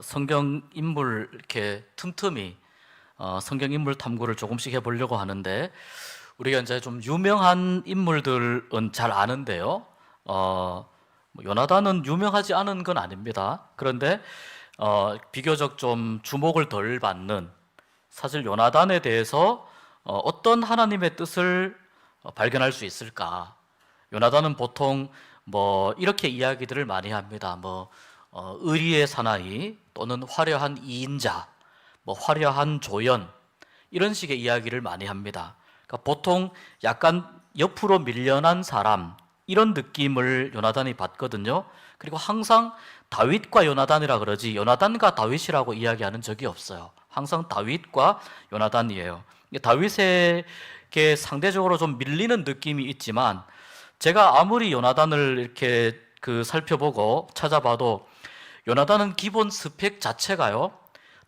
성경 인물 이렇게 틈틈이 성경 인물 탐구를 조금씩 해보려고 하는데, 우리가 이제 좀 유명한 인물들은 잘 아는데요. 뭐 요나단은 유명하지 않은 건 아닙니다. 그런데 비교적 좀 주목을 덜 받는, 사실 요나단에 대해서 어떤 하나님의 뜻을 발견할 수 있을까? 요나단은 보통 뭐 이렇게 이야기들을 많이 합니다. 의리의 사나이 또는 화려한 이인자, 뭐 화려한 조연, 이런 식의 이야기를 많이 합니다. 그러니까 보통 약간 옆으로 밀려난 사람, 이런 느낌을 요나단이 받거든요. 그리고 항상 다윗과 요나단이라 그러지 요나단과 다윗이라고 이야기하는 적이 없어요. 항상 다윗과 요나단이에요. 다윗에게 상대적으로 좀 밀리는 느낌이 있지만, 제가 아무리 요나단을 이렇게 살펴보고 찾아봐도 요나단은 기본 스펙 자체가요,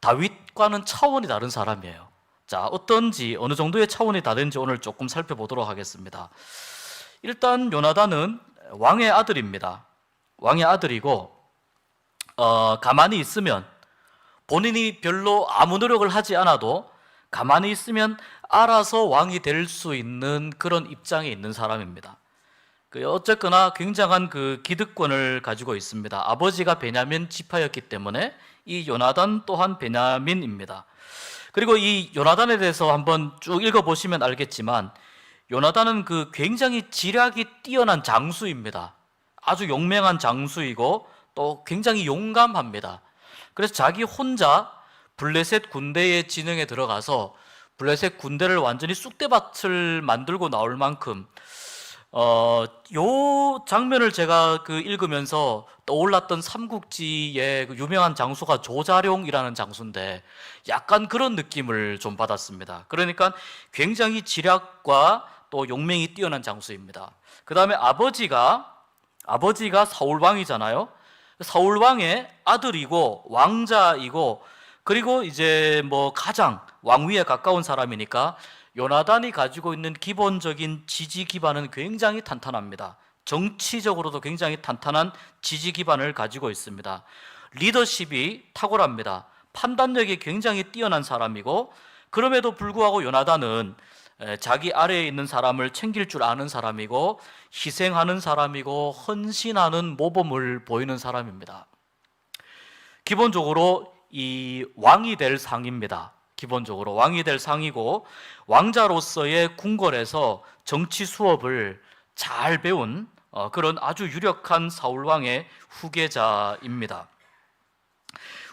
다윗과는 차원이 다른 사람이에요. 자, 어떤지, 어느 정도의 차원이 다른지 오늘 조금 살펴보도록 하겠습니다. 일단 요나단은 왕의 아들입니다. 왕의 아들이고, 가만히 있으면, 본인이 별로 아무 노력을 하지 않아도 가만히 있으면 알아서 왕이 될 수 있는 그런 입장에 있는 사람입니다. 어쨌거나 굉장한 기득권을 가지고 있습니다. 아버지가 베냐민 지파였기 때문에 이 요나단 또한 베냐민입니다. 그리고 이 요나단에 대해서 한번 쭉 읽어보시면 알겠지만, 요나단은 굉장히 지략이 뛰어난 장수입니다. 아주 용맹한 장수이고 또 굉장히 용감합니다. 그래서 자기 혼자 블레셋 군대의 진영에 들어가서 블레셋 군대를 완전히 쑥대밭을 만들고 나올 만큼, 요 장면을 제가 읽으면서 떠올랐던 삼국지의 유명한 장수가 조자룡이라는 장수인데, 약간 그런 느낌을 좀 받았습니다. 그러니까 굉장히 지략과 또 용맹이 뛰어난 장수입니다. 그 다음에 아버지가 사울왕이잖아요. 사울왕의 아들이고 왕자이고, 그리고 이제 뭐 가장 왕위에 가까운 사람이니까 요나단이 가지고 있는 기본적인 지지 기반은 굉장히 탄탄합니다. 정치적으로도 굉장히 탄탄한 지지 기반을 가지고 있습니다. 리더십이 탁월합니다. 판단력이 굉장히 뛰어난 사람이고, 그럼에도 불구하고 요나단은 자기 아래에 있는 사람을 챙길 줄 아는 사람이고, 희생하는 사람이고, 헌신하는 모범을 보이는 사람입니다. 기본적으로 이 왕이 될 상입니다. 기본적으로 왕이 될 상이고, 왕자로서의 궁궐에서 정치 수업을 잘 배운 그런 아주 유력한 사울왕의 후계자입니다.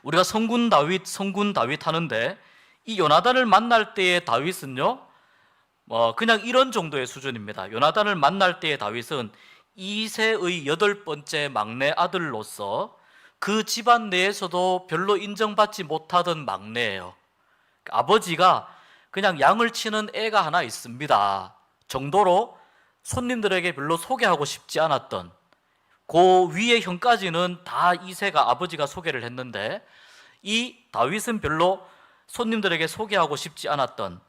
우리가 성군 다윗 하는데, 이 요나단을 만날 때의 다윗은요, 그냥 이런 정도의 수준입니다. 요나단을 만날 때의 다윗은 이세의 8번째 막내 아들로서 그 집안 내에서도 별로 인정받지 못하던 막내예요. 아버지가 그냥 양을 치는 애가 하나 있습니다 정도로 손님들에게 별로 소개하고 싶지 않았던, 그 위의 형까지는 다 이세가 아버지가 소개를 했는데, 이 다윗은 별로 손님들에게 소개하고 싶지 않았던,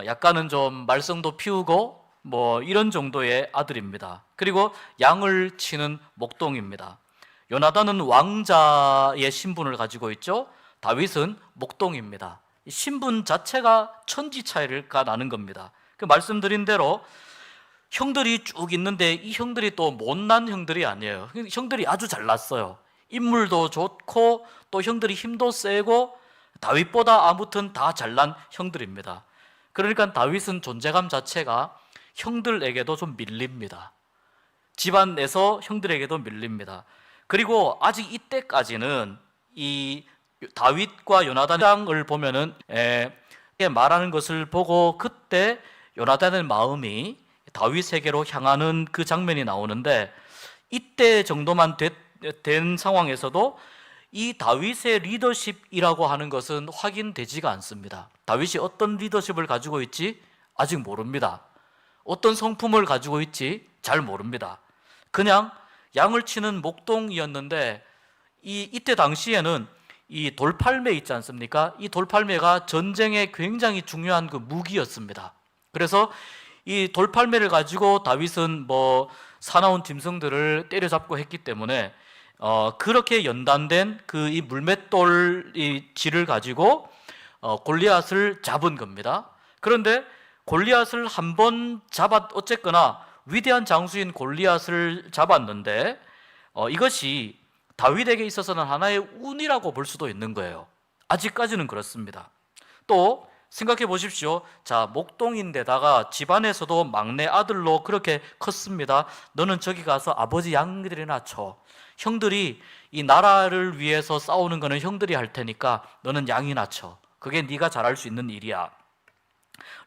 약간은 좀 말썽도 피우고 뭐 이런 정도의 아들입니다. 그리고 양을 치는 목동입니다. 요나단은 왕자의 신분을 가지고 있죠. 다윗은 목동입니다. 신분 자체가 천지 차이가 나는 겁니다. 말씀드린 대로 형들이 쭉 있는데, 이 형들이 또 못난 형들이 아니에요. 형들이 아주 잘났어요. 인물도 좋고 또 형들이 힘도 세고, 다윗보다 아무튼 다 잘난 형들입니다. 그러니까 다윗은 존재감 자체가 형들에게도 좀 밀립니다. 집안 내서 형들에게도 밀립니다. 그리고 아직 이때까지는 이 다윗과 요나단을 보면은 말하는 것을 보고, 그때 요나단의 마음이 다윗에게로 향하는 그 장면이 나오는데, 이때 정도만 된 상황에서도 이 다윗의 리더십이라고 하는 것은 확인되지가 않습니다. 다윗이 어떤 리더십을 가지고 있지 아직 모릅니다. 어떤 성품을 가지고 있지 잘 모릅니다. 그냥 양을 치는 목동이었는데, 이때 당시에는 이 돌팔매 있지 않습니까? 이 돌팔매가 전쟁에 굉장히 중요한 무기였습니다. 그래서 이 돌팔매를 가지고 다윗은 뭐 사나운 짐승들을 때려잡고 했기 때문에 그렇게 연단된 그 이 물맷돌 이 질을 가지고 골리앗을 잡은 겁니다. 그런데 골리앗을 한번 어쨌거나 위대한 장수인 골리앗을 잡았는데 이것이 다윗에게 있어서는 하나의 운이라고 볼 수도 있는 거예요. 아직까지는 그렇습니다. 또 생각해 보십시오. 자, 목동인데다가 집안에서도 막내 아들로 그렇게 컸습니다. 너는 저기 가서 아버지 양들이나 쳐. 형들이 이 나라를 위해서 싸우는 거는 형들이 할 테니까 너는 양이나 쳐. 그게 네가 잘할 수 있는 일이야.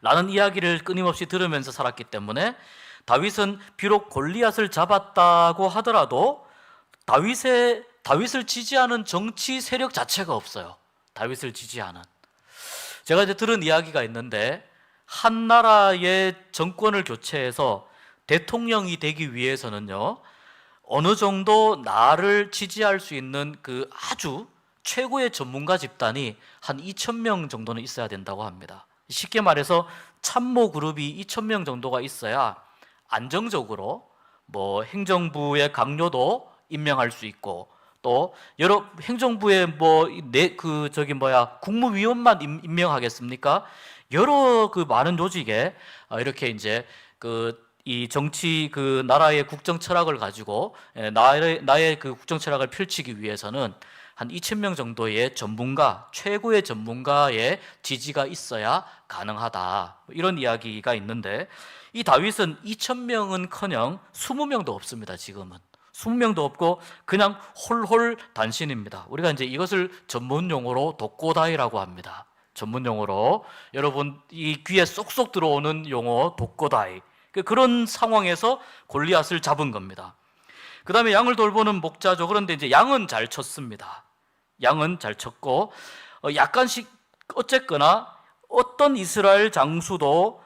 라는 이야기를 끊임없이 들으면서 살았기 때문에 다윗은 비록 골리앗을 잡았다고 하더라도 다윗을 지지하는 정치 세력 자체가 없어요. 다윗을 지지하는. 제가 이제 들은 이야기가 있는데 한 나라의 정권을 교체해서 대통령이 되기 위해서는요, 어느 정도 나를 지지할 수 있는 그 아주 최고의 전문가 집단이 한 2,000명 정도는 있어야 된다고 합니다. 쉽게 말해서 참모 그룹이 2,000명 정도가 있어야 안정적으로 뭐 행정부의 강요도 임명할 수 있고, 또 여러 행정부의 국무위원만 임명하겠습니까? 여러 그 많은 조직에 이렇게 이제 이 정치 나라의 국정 철학을 가지고 나의 그 국정 철학을 펼치기 위해서는 한 2,000명 정도의 최고의 전문가의 지지가 있어야 가능하다. 이런 이야기가 있는데 이 다윗은 2,000명은커녕 20명도 없습니다. 지금은 20명도 없고 그냥 홀홀 단신입니다. 우리가 이제 이것을 전문 용어로 독고다이라고 합니다. 전문 용어로 여러분 이 귀에 쏙쏙 들어오는 용어 독고다이. 그런 상황에서 골리앗을 잡은 겁니다. 그 다음에 양을 돌보는 목자죠. 그런데 이제 양은 잘 쳤습니다. 양은 잘 쳤고 약간씩 어쨌거나 어떤 이스라엘 장수도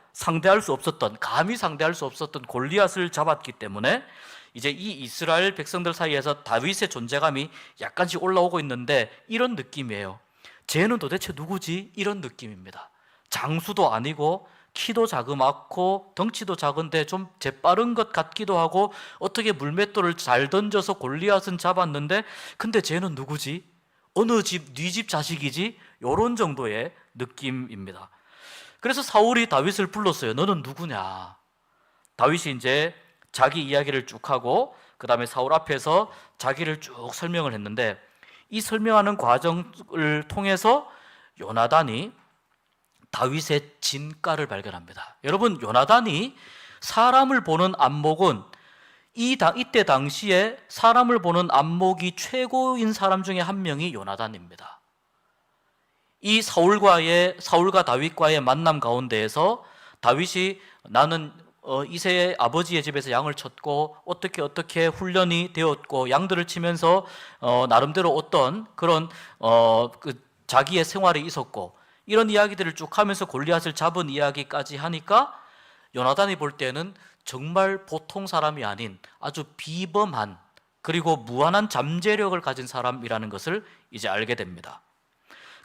감히 상대할 수 없었던 골리앗을 잡았기 때문에 이제 이 이스라엘 백성들 사이에서 다윗의 존재감이 약간씩 올라오고 있는데 이런 느낌이에요. 쟤는 도대체 누구지? 이런 느낌입니다. 장수도 아니고 키도 자그맣고 덩치도 작은데 좀 재빠른 것 같기도 하고 어떻게 물맷돌을 잘 던져서 골리앗은 잡았는데 근데 쟤는 누구지? 어느 집, 네 집 자식이지? 이런 정도의 느낌입니다. 그래서 사울이 다윗을 불렀어요. 너는 누구냐? 다윗이 이제 자기 이야기를 쭉 하고 그 다음에 사울 앞에서 자기를 쭉 설명을 했는데 이 설명하는 과정을 통해서 요나단이 다윗의 진가를 발견합니다. 여러분, 요나단이 사람을 보는 안목은 이때 당시에 사람을 보는 안목이 최고인 사람 중에 한 명이 요나단입니다. 이 사울과 다윗과의 만남 가운데에서 다윗이 나는 이새의 아버지의 집에서 양을 쳤고 어떻게 훈련이 되었고 양들을 치면서 나름대로 어떤 그런 자기의 생활이 있었고 이런 이야기들을 쭉 하면서 골리앗을 잡은 이야기까지 하니까 요나단이 볼 때는 정말 보통 사람이 아닌 아주 비범한 그리고 무한한 잠재력을 가진 사람이라는 것을 이제 알게 됩니다.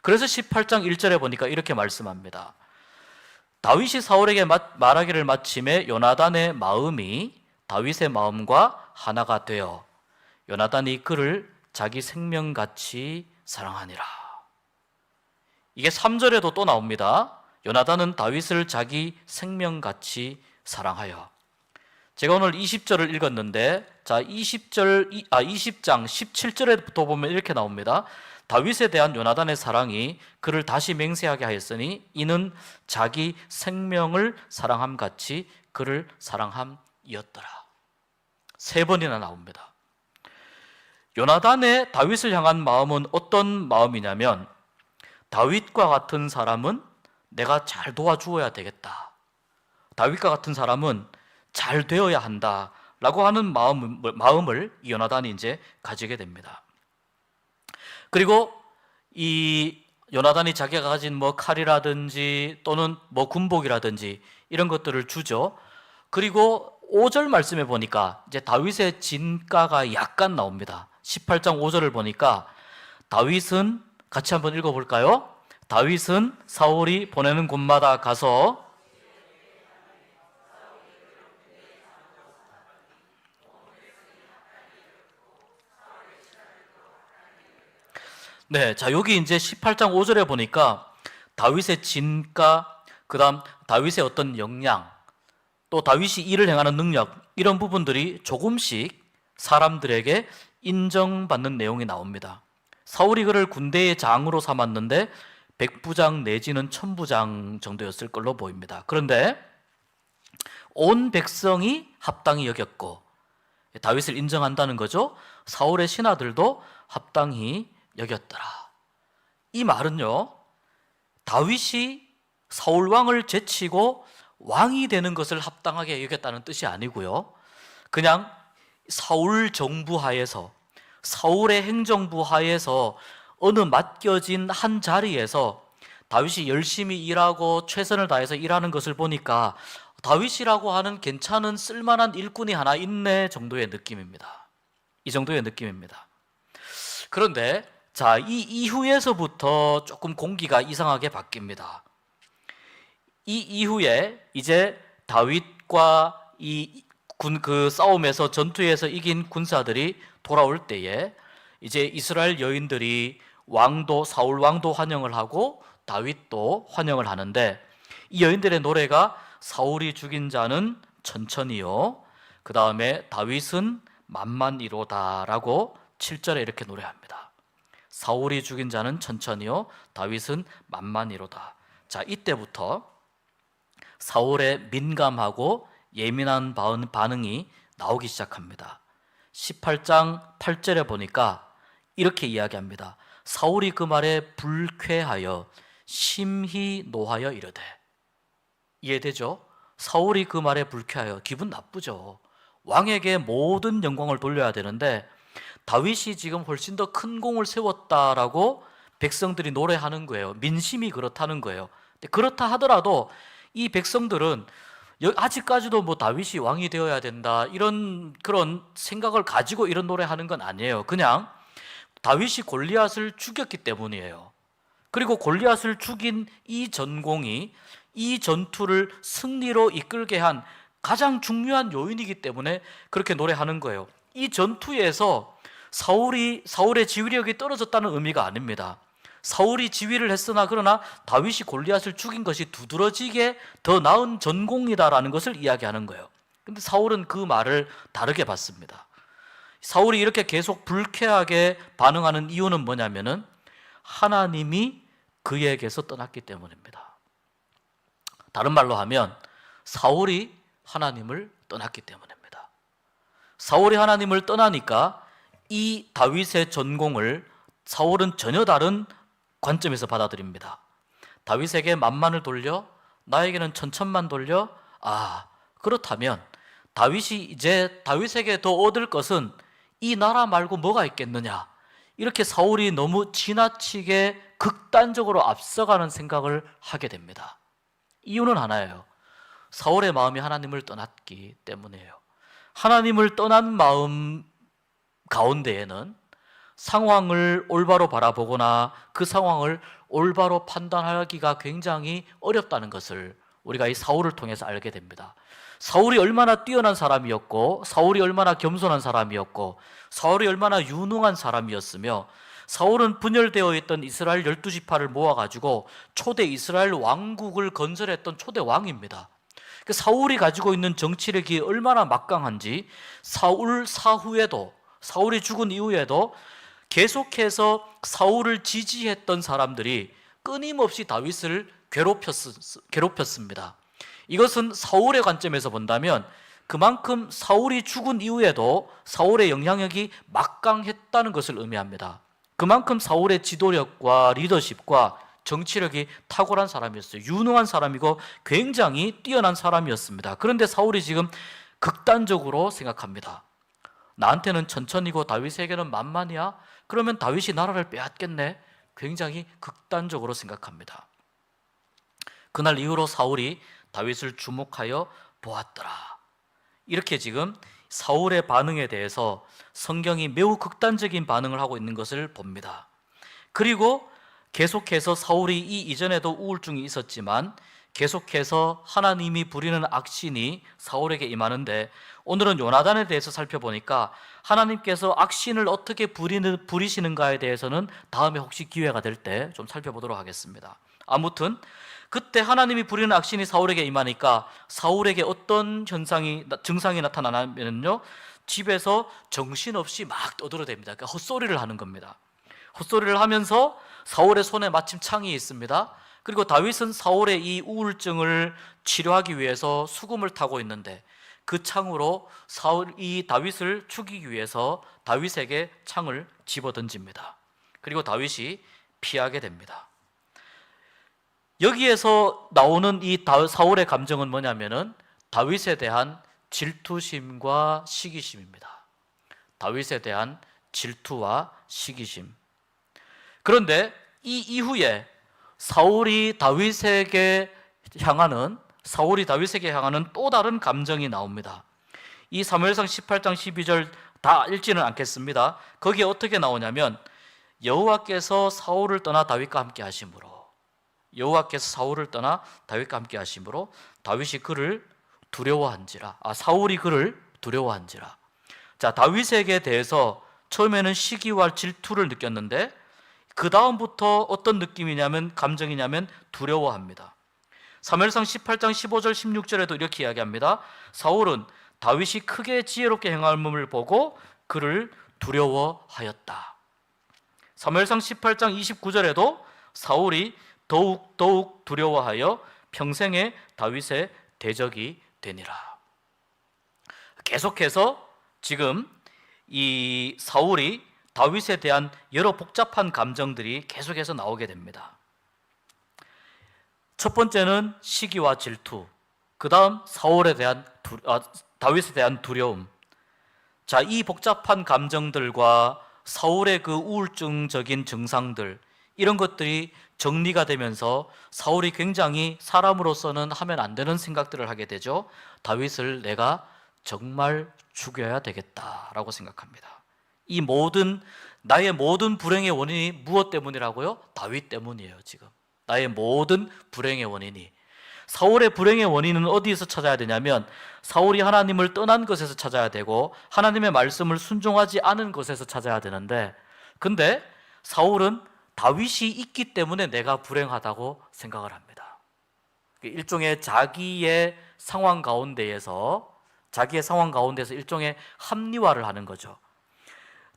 그래서 18장 1절에 보니까 이렇게 말씀합니다. 다윗이 사울에게 말하기를 마침에 요나단의 마음이 다윗의 마음과 하나가 되어 요나단이 그를 자기 생명같이 사랑하니라. 이게 3절에도 또 나옵니다. 요나단은 다윗을 자기 생명같이 사랑하여. 제가 오늘 20절을 읽었는데 20장 17절에부터 보면 이렇게 나옵니다. 다윗에 대한 요나단의 사랑이 그를 다시 맹세하게 하였으니 이는 자기 생명을 사랑함같이 그를 사랑함이었더라. 3번이나 나옵니다. 요나단의 다윗을 향한 마음은 어떤 마음이냐면 다윗과 같은 사람은 내가 잘 도와주어야 되겠다. 다윗과 같은 사람은 잘 되어야 한다. 라고 하는 마음을 요나단이 이제 가지게 됩니다. 그리고 이 요나단이 자기가 가진 칼이라든지 또는 군복이라든지 이런 것들을 주죠. 그리고 5절 말씀에 보니까 이제 다윗의 진가가 약간 나옵니다. 18장 5절을 보니까 다윗은 같이 한번 읽어볼까요? 다윗은 사울이 보내는 곳마다 가서 네, 자 여기 이제 18장 5절에 보니까 다윗의 진가, 그다음 다윗의 어떤 역량, 또 다윗이 일을 행하는 능력, 이런 부분들이 조금씩 사람들에게 인정받는 내용이 나옵니다. 사울이 그를 군대의 장으로 삼았는데 100부장 내지는 1000부장 정도였을 걸로 보입니다. 그런데 온 백성이 합당히 여겼고, 다윗을 인정한다는 거죠. 사울의 신하들도 합당히 여겼더라. 이 말은요, 다윗이 사울 왕을 제치고 왕이 되는 것을 합당하게 여겼다는 뜻이 아니고요, 그냥 사울 정부 하에서, 사울의 행정부 하에서 어느 맡겨진 한 자리에서 다윗이 열심히 일하고 최선을 다해서 일하는 것을 보니까 다윗이라고 하는 괜찮은 쓸만한 일꾼이 하나 있네 정도의 느낌입니다. 이 정도의 느낌입니다. 그런데 자, 이 이후에서부터 조금 공기가 이상하게 바뀝니다. 이 이후에 이제 다윗과 그 싸움에서, 전투에서 이긴 군사들이 돌아올 때에 이제 이스라엘 여인들이 사울 왕도 환영을 하고 다윗도 환영을 하는데, 이 여인들의 노래가 사울이 죽인 자는 천천히요, 그 다음에 다윗은 만만이로다 라고 7절에 이렇게 노래합니다. 사울이 죽인 자는 천천히요, 다윗은 만만이로다. 자, 이때부터 사울의 민감하고 예민한 반응이 나오기 시작합니다. 18장 8절에 보니까 이렇게 이야기합니다. 사울이 그 말에 불쾌하여 심히 노하여 이르되. 이해되죠? 사울이 그 말에 불쾌하여, 기분 나쁘죠. 왕에게 모든 영광을 돌려야 되는데 다윗이 지금 훨씬 더 큰 공을 세웠다라고 백성들이 노래하는 거예요. 민심이 그렇다는 거예요. 그렇다 하더라도 이 백성들은 아직까지도 뭐 다윗이 왕이 되어야 된다 이런 그런 생각을 가지고 이런 노래하는 건 아니에요. 그냥 다윗이 골리앗을 죽였기 때문이에요. 그리고 골리앗을 죽인 이 전공이 이 전투를 승리로 이끌게 한 가장 중요한 요인이기 때문에 그렇게 노래하는 거예요. 이 전투에서 사울의 지휘력이 떨어졌다는 의미가 아닙니다. 사울이 지휘를 했으나 그러나 다윗이 골리앗을 죽인 것이 두드러지게 더 나은 전공이다라는 것을 이야기하는 거예요. 근데 사울은 그 말을 다르게 봤습니다. 사울이 이렇게 계속 불쾌하게 반응하는 이유는 뭐냐면은 하나님이 그에게서 떠났기 때문입니다. 다른 말로 하면 사울이 하나님을 떠났기 때문입니다. 사울이 하나님을 떠나니까 이 다윗의 전공을 사울은 전혀 다른 관점에서 받아들입니다. 다윗에게 만만을 돌려 나에게는 천천만 돌려, 그렇다면 다윗이 이제 다윗에게 더 얻을 것은 이 나라 말고 뭐가 있겠느냐, 이렇게 사울이 너무 지나치게 극단적으로 앞서가는 생각을 하게 됩니다. 이유는 하나예요. 사울의 마음이 하나님을 떠났기 때문이에요. 하나님을 떠난 마음 가운데에는 상황을 올바로 바라보거나 그 상황을 올바로 판단하기가 굉장히 어렵다는 것을 우리가 이 사울을 통해서 알게 됩니다. 사울이 얼마나 뛰어난 사람이었고, 사울이 얼마나 겸손한 사람이었고, 사울이 얼마나 유능한 사람이었으며, 사울은 분열되어 있던 이스라엘 12지파를 모아가지고 초대 이스라엘 왕국을 건설했던 초대 왕입니다. 사울이 가지고 있는 정치력이 얼마나 막강한지, 사울 사후에도, 사울이 죽은 이후에도 계속해서 사울을 지지했던 사람들이 끊임없이 다윗을 괴롭혔습니다. 이것은 사울의 관점에서 본다면 그만큼 사울이 죽은 이후에도 사울의 영향력이 막강했다는 것을 의미합니다. 그만큼 사울의 지도력과 리더십과 정치력이 탁월한 사람이었어요. 유능한 사람이고 굉장히 뛰어난 사람이었습니다. 그런데 사울이 지금 극단적으로 생각합니다. 나한테는 천천히고 다윗에게는 만만이야? 그러면 다윗이 나라를 빼앗겠네? 굉장히 극단적으로 생각합니다. 그날 이후로 사울이 다윗을 주목하여 보았더라. 이렇게 지금 사울의 반응에 대해서 성경이 매우 극단적인 반응을 하고 있는 것을 봅니다. 그리고 계속해서 사울이 이 이전에도 우울증이 있었지만 계속해서 하나님이 부리는 악신이 사울에게 임하는데, 오늘은 요나단에 대해서 살펴보니까 하나님께서 악신을 어떻게 부리시는가에 대해서는 다음에 혹시 기회가 될 때 좀 살펴보도록 하겠습니다. 아무튼 그때 하나님이 부리는 악신이 사울에게 임하니까 사울에게 어떤 증상이 나타나냐면요, 집에서 정신없이 막 떠들어댑니다. 그러니까 헛소리를 하는 겁니다. 헛소리를 하면서 사울의 손에 마침 창이 있습니다. 그리고 다윗은 사울의 이 우울증을 치료하기 위해서 수금을 타고 있는데, 그 창으로 이 다윗을 죽이기 위해서 다윗에게 창을 집어던집니다. 그리고 다윗이 피하게 됩니다. 여기에서 나오는 이 사울의 감정은 뭐냐면은 다윗에 대한 질투심과 시기심입니다. 다윗에 대한 질투와 시기심. 그런데 이 이후에 사울이 다윗에게 향하는 또 다른 감정이 나옵니다. 이 사무엘상 18장 12절 다 읽지는 않겠습니다. 거기에 어떻게 나오냐면, 여호와께서 사울을 떠나 다윗과 함께 하심으로, 다윗이 그를 두려워한지라. 사울이 그를 두려워한지라. 자, 다윗에게 대해서 처음에는 시기와 질투를 느꼈는데, 그 다음부터 어떤 감정이냐면 두려워합니다. 사무엘상 18장 15절 16절에도 이렇게 이야기합니다. 사울은 다윗이 크게 지혜롭게 행함을 보고 그를 두려워하였다. 사무엘상 18장 29절에도 사울이 더욱 두려워하여 평생에 다윗의 대적이 되니라. 계속해서 지금 이 사울이 다윗에 대한 여러 복잡한 감정들이 계속해서 나오게 됩니다. 첫 번째는 시기와 질투, 그 다음 다윗에 대한 두려움. 자, 이 복잡한 감정들과 사울의 그 우울증적인 증상들, 이런 것들이 정리가 되면서 사울이 굉장히 사람으로서는 하면 안 되는 생각들을 하게 되죠. 다윗을 내가 정말 죽여야 되겠다라고 생각합니다. 나의 모든 불행의 원인이 무엇 때문이라고요? 다윗 때문이에요. 지금 나의 모든 불행의 원인이. 사울의 불행의 원인은 어디에서 찾아야 되냐면, 사울이 하나님을 떠난 것에서 찾아야 되고 하나님의 말씀을 순종하지 않은 것에서 찾아야 되는데, 근데 사울은 다윗이 있기 때문에 내가 불행하다고 생각을 합니다. 일종의 자기의 상황 가운데에서 일종의 합리화를 하는 거죠.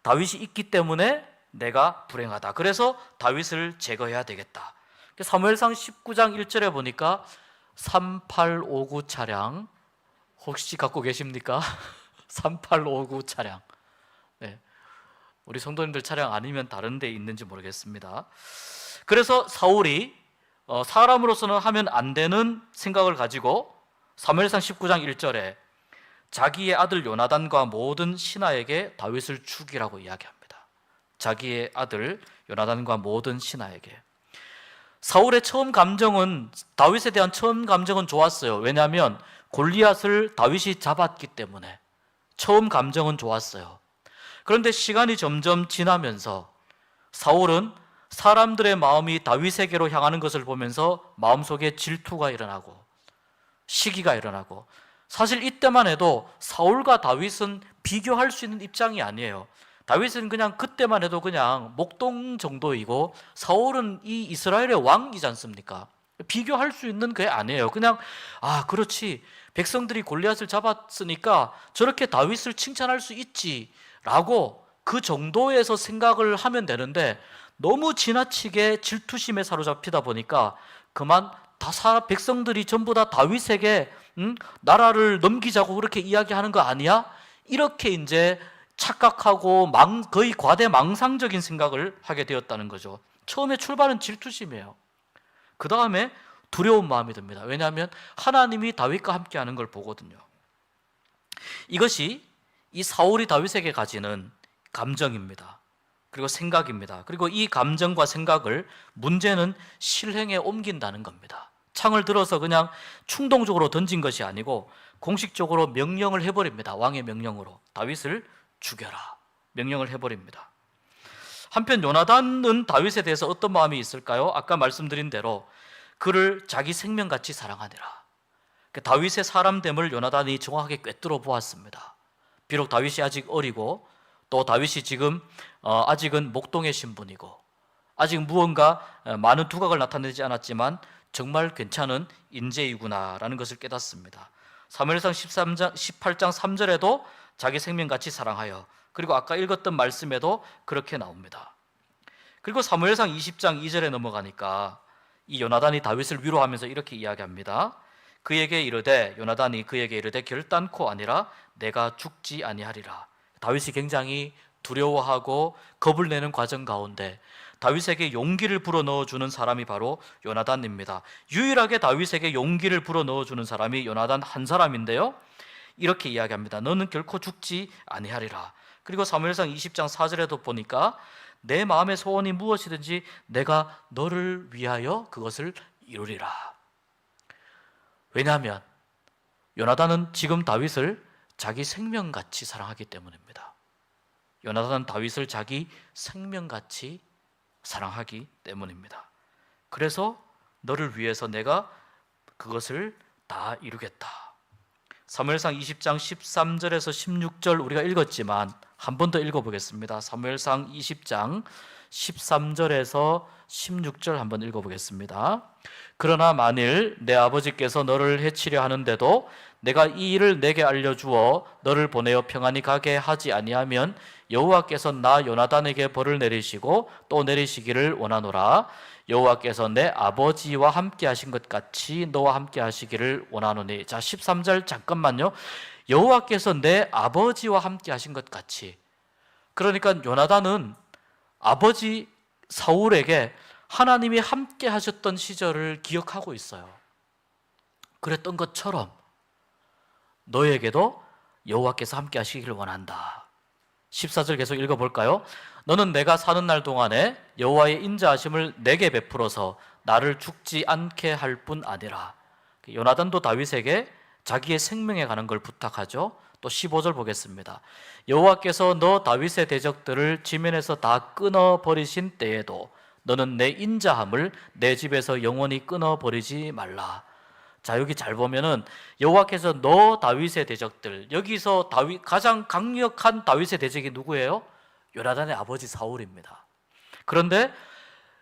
다윗이 있기 때문에 내가 불행하다. 그래서 다윗을 제거해야 되겠다. 사무엘상 19장 1절에 보니까 3859 차량 혹시 갖고 계십니까? 3859 차량. 네. 우리 성도님들 차량 아니면 다른 데 있는지 모르겠습니다. 그래서 사울이 사람으로서는 하면 안 되는 생각을 가지고 사무엘상 19장 1절에 자기의 아들 요나단과 모든 신하에게 다윗을 죽이라고 이야기합니다. 자기의 아들 요나단과 모든 신하에게. 사울의 다윗에 대한 처음 감정은 좋았어요. 왜냐하면 골리앗을 다윗이 잡았기 때문에 처음 감정은 좋았어요. 그런데 시간이 점점 지나면서 사울은 사람들의 마음이 다윗에게로 향하는 것을 보면서 마음속에 질투가 일어나고 시기가 일어나고, 사실 이때만 해도 사울과 다윗은 비교할 수 있는 입장이 아니에요. 다윗은 그냥 그때만 해도 그냥 목동 정도이고, 사울은 이 이스라엘의 왕이지 않습니까? 비교할 수 있는 게 아니에요. 그냥 그렇지, 백성들이 골리앗을 잡았으니까 저렇게 다윗을 칭찬할 수 있지 라고 그 정도에서 생각을 하면 되는데, 너무 지나치게 질투심에 사로잡히다 보니까 그만 백성들이 전부 다 다윗에게 나라를 넘기자고 그렇게 이야기하는 거 아니야? 이렇게 이제 착각하고 거의 과대망상적인 생각을 하게 되었다는 거죠. 처음에 출발은 질투심이에요. 그 다음에 두려운 마음이 듭니다. 왜냐하면 하나님이 다윗과 함께하는 걸 보거든요. 이것이 이 사울이 다윗에게 가지는 감정입니다. 그리고 생각입니다. 그리고 이 감정과 생각을 문제는 실행에 옮긴다는 겁니다. 창을 들어서 그냥 충동적으로 던진 것이 아니고 공식적으로 명령을 해버립니다. 왕의 명령으로 다윗을 죽여라 명령을 해버립니다. 한편 요나단은 다윗에 대해서 어떤 마음이 있을까요? 아까 말씀드린 대로 그를 자기 생명같이 사랑하니라. 다윗의 사람됨을 요나단이 정확하게 꿰뚫어 보았습니다. 비록 다윗이 아직 어리고 또 다윗이 지금 아직은 목동의 신분이고 아직 무언가 많은 두각을 나타내지 않았지만 정말 괜찮은 인재이구나라는 것을 깨닫습니다. 사무엘상 18장 3절에도 자기 생명같이 사랑하여, 그리고 아까 읽었던 말씀에도 그렇게 나옵니다. 그리고 사무엘상 20장 2절에 넘어가니까 이 요나단이 다윗을 위로하면서 이렇게 이야기합니다. 요나단이 그에게 이르되 결단코 아니라 내가 죽지 아니하리라. 다윗이 굉장히 두려워하고 겁을 내는 과정 가운데 다윗에게 용기를 불어넣어주는 사람이 바로 요나단입니다. 유일하게 다윗에게 용기를 불어넣어주는 사람이 요나단 한 사람인데요, 이렇게 이야기합니다. 너는 결코 죽지 아니하리라. 그리고 사무엘상 20장 4절에도 보니까 내 마음의 소원이 무엇이든지 내가 너를 위하여 그것을 이루리라. 왜냐하면 요나단은 지금 다윗을 자기 생명같이 사랑하기 때문입니다. 요나단은 다윗을 자기 생명같이 사랑하기 때문입니다. 그래서 너를 위해서 내가 그것을 다 이루겠다. 사무엘상 20장 13절에서 16절 우리가 읽었지만 한 번 더 읽어보겠습니다. 사무엘상 20장 13절에서 16절 한번 읽어보겠습니다. 그러나 만일 내 아버지께서 너를 해치려 하는데도 내가 이 일을 내게 알려주어 너를 보내어 평안히 가게 하지 아니하면 여호와께서 나 요나단에게 벌을 내리시고 또 내리시기를 원하노라. 여호와께서 내 아버지와 함께 하신 것 같이 너와 함께 하시기를 원하노니. 자, 13절 잠깐만요. 여호와께서 내 아버지와 함께 하신 것 같이. 그러니까 요나단은 아버지 사울에게 하나님이 함께 하셨던 시절을 기억하고 있어요. 그랬던 것처럼 너에게도 여호와께서 함께 하시기를 원한다. 14절 계속 읽어볼까요? 너는 내가 사는 날 동안에 여호와의 인자하심을 내게 베풀어서 나를 죽지 않게 할 뿐 아니라. 요나단도 다윗에게 자기의 생명에 가는 걸 부탁하죠. 또 15절 보겠습니다. 여호와께서 너 다윗의 대적들을 지면에서 다 끊어버리신 때에도 너는 내 인자함을 내 집에서 영원히 끊어버리지 말라. 자, 여기 잘 보면은 여호와께서 너 다윗의 대적들, 여기서 가장 강력한 다윗의 대적이 누구예요? 요나단의 아버지 사울입니다. 그런데